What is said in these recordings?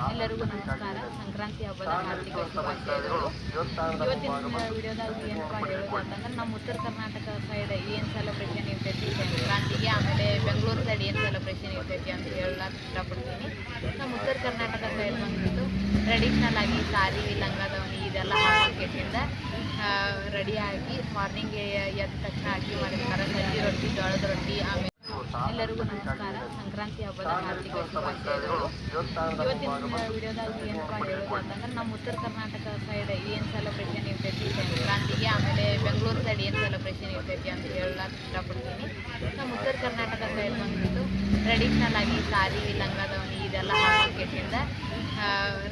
ಎಲ್ಲರಿಗೂ ನಮಸ್ಕಾರ. ಸಂಕ್ರಾಂತಿ ಹಬ್ಬದ ಹಾರ್ದಿಕ ಶುಭಾಶಯಗಳು. ಇವತ್ತಿನ ವಿಡಿಯೋದಾಗ ಏನಪ್ಪ ಹೇಳೋದಂತಂದ್ರೆ ನಮ್ಮ ಉತ್ತರ ಕರ್ನಾಟಕ ಸೈಡ್ ಏನು ಸೆಲೆಬ್ರೇಷನ್ ಇರ್ತೈತಿ ಸಂಕ್ರಾಂತಿಗೆ, ಆಮೇಲೆ ಬೆಂಗಳೂರು ಸೈಡ್ ಏನು ಸೆಲೆಬ್ರೇಷನ್ ಇರ್ತೈತಿ ಅಂತ ಹೇಳಕ್ಕೆ ಇಷ್ಟಪಡ್ತೀನಿ. ನಮ್ಮ ಉತ್ತರ ಕರ್ನಾಟಕ ಸೈಡ್ ಬಂದ್ಬಿಟ್ಟು ಟ್ರೆಡಿಷ್ನಲ್ ಆಗಿ ಸಾರಿ, ಲಂಗದವನಿ ಇದೆಲ್ಲ ಹಾಕೋಕ್ಕಿಂತ ರೆಡಿಯಾಗಿ ಮಾರ್ನಿಂಗ್ಗೆ ಎದ್ದ ತಕ್ಷಣ ಅಡುಗೆ ಮಾಡಿರ್ತಾರೆ. ಸಜ್ಜಿ ರೊಟ್ಟಿ, ಜೋಳದ ರೊಟ್ಟಿ. ಆಮೇಲೆ ಎಲ್ಲರಿಗೂ ನಮಸ್ಕಾರ. ಸಂಕ್ರಾಂತಿ ಹಬ್ಬದ ಹಾರ್ದಿಕ ಶುಭಾಶಯಗಳು. ಇವತ್ತಿನ ವಿಡಿಯೋದಾಗ ಏನಪ್ಪ ಹೇಳೋದಂತಂದ್ರೆ ನಮ್ಮ ಉತ್ತರ ಕರ್ನಾಟಕ ಸೈಡ್ ಏನು ಸೆಲೆಬ್ರೇಷನ್ ಇರ್ತೈತಿ ಸಂಕ್ರಾಂತಿಗೆ, ಆಮೇಲೆ ಬೆಂಗಳೂರು ಸೈಡ್ ಏನು ಸೆಲೆಬ್ರೇಷನ್ ಇರ್ತೈತಿ ಅಂತ ಹೇಳಕ್ಕೆ ಇಷ್ಟಪಡ್ತೀನಿ. ನಮ್ಮ ಉತ್ತರ ಕರ್ನಾಟಕ ಸೈಡ್ ಬಂದ್ಬಿಟ್ಟು ಟ್ರೆಡಿಷ್ನಲ್ ಆಗಿ ಸಾರಿ, ಲಂಗದವನಿ ಇದೆಲ್ಲ ಹಾಕೋಕ್ಕಿಂತ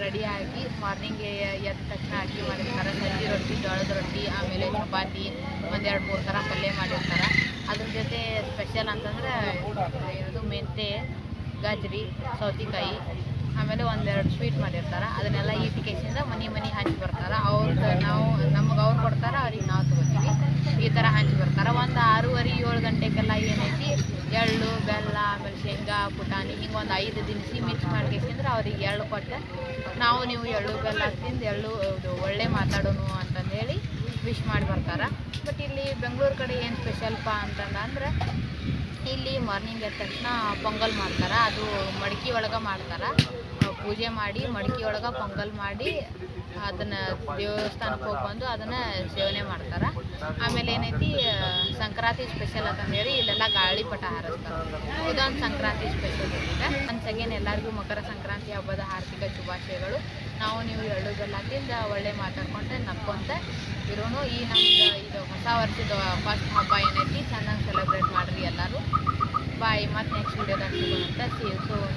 ರೆಡಿಯಾಗಿ ಮಾರ್ನಿಂಗ್ಗೆ ಎದ್ದ ತಕ್ಷಣ ಅಡುಗೆ ಮಾಡಿರ್ತಾರೆ. ಸಜ್ಜಿ ರೊಟ್ಟಿ, ಜೋಳದ ರೊಟ್ಟಿ, ಆಮೇಲೆ ಚಪಾತಿ, ಒಂದೆರಡು ಮೂರು ಥರ ಪಲ್ಯ ಮಾಡಿರ್ತಾರೆ. ಅದ್ರ ಜೊತೆ ಸ್ಪೆಷಲ್ ಅಂತಂದ್ರೆ ಇದು ಮೆಂತೆ, ಗಜ್ರಿ, ಸೌತೆಕಾಯಿ, ಆಮೇಲೆ ಒಂದೆರಡು ಸ್ವೀಟ್ ಮಾಡಿರ್ತಾರೆ. ಅದನ್ನೆಲ್ಲ ಈಟಿಕೆಸಿಂದ ಮನೆ ಹಂಚಿ ಬರ್ತಾರೆ. ನಮಗೆ ಅವ್ರು ಕೊಡ್ತಾರೆ, ಅವ್ರಿಗೆ ನಾವು ತೊಗೋತೀವಿ. ಈ ಥರ ಹಂಚಿ ಬರ್ತಾರೆ. ಒಂದು 6:30-7 ಗಂಟೆಗೆಲ್ಲ ಏನೈತಿ ಎಳ್ಳು, ಬೆಲ್ಲ, ಆಮೇಲೆ ಶೇಂಗಾ, ಪುಟಾಣಿ ಹಿಂಗೆ ಒಂದು 5 ದಿನಸಿ ಮಿಕ್ಸ್ ಮಾಡ್ಬೇಕಂದ್ರೆ ಅವ್ರಿಗೆ ಎಳ್ಳು ಕೊಟ್ಟು ನೀವು ಎಳ್ಳು ಬೆಲ್ಲ ತಿಂದು ಎಳ್ಳು ಒಳ್ಳೆ ಮಾತಾಡೋನು ಅಂತಂದೇಳಿ ವಿಶ್ ಮಾಡಿ ಬರ್ತಾರೆ. ಬಟ್ ಇಲ್ಲಿ ಬೆಂಗಳೂರು ಕಡೆ ಏನು ಸ್ಪೆಷಲ್ಪ ಅಂತಂದ್ರೆ ಇಲ್ಲಿ ಮಾರ್ನಿಂಗ್ ಎದ್ದ ತಕ್ಷಣ ಪೊಂಗಲ್ ಮಾಡ್ತಾರೆ. ಅದು ಮಡಿಕೆ ಒಳಗೆ ಮಾಡ್ತಾರೆ. ಪೂಜೆ ಮಾಡಿ ಮಡಿಕೆ ಒಳಗೆ ಪೊಂಗಲ್ ಮಾಡಿ ಅದನ್ನು ದೇವಸ್ಥಾನಕ್ಕೆ ಹೋಗಿ ಬಂದು ಅದನ್ನು ಸೇವನೆ ಮಾಡ್ತಾರೆ. ಆಮೇಲೆ ಏನೈತಿ ಸಂಕ್ರಾಂತಿ ಸ್ಪೆಷಲ್ ಅಂತಂದೇಳಿ ಇಲ್ಲೆಲ್ಲ ಗಾಳಿಪಟ ಹಾರಿಸ್ತಾರೆ. ಇದೊಂದು ಸಂಕ್ರಾಂತಿ ಸ್ಪೆಷಲ್ ಇದೆ. ಒನ್ಸ್ ಅಗೇನ್ ಎಲ್ಲರಿಗೂ ಮಕರ ಸಂಕ್ರಾಂತಿ ಹಬ್ಬದ ಹಾರ್ದಿಕ ಶುಭಾಶಯಗಳು. ನೀವು ಎಳ್ಳು ಬೆಲ್ಲ ತಿಂದು ಒಳ್ಳೆ ಮಾತಾಡ್ಕೊಂತ ನಕ್ಕೊಂತ ಇರೋನು. ಈ ನಮ್ದು ಇದು ಹೊಸ ವರ್ಷದ ಫಸ್ಟ್ ಹಬ್ಬ ಏನೈತಿ ಚೆನ್ನಾಗಿ ಸೆಲೆಬ್ರೇಟ್ ಮಾಡಿರಿ ಎಲ್ಲರೂ. ಬಾಯ್. ಮತ್ತು ನೆಕ್ಸ್ಟ್ ವಿಡಿಯೋದಾಗ ಸಿಗೋಣ ಅಂತ. See you soon.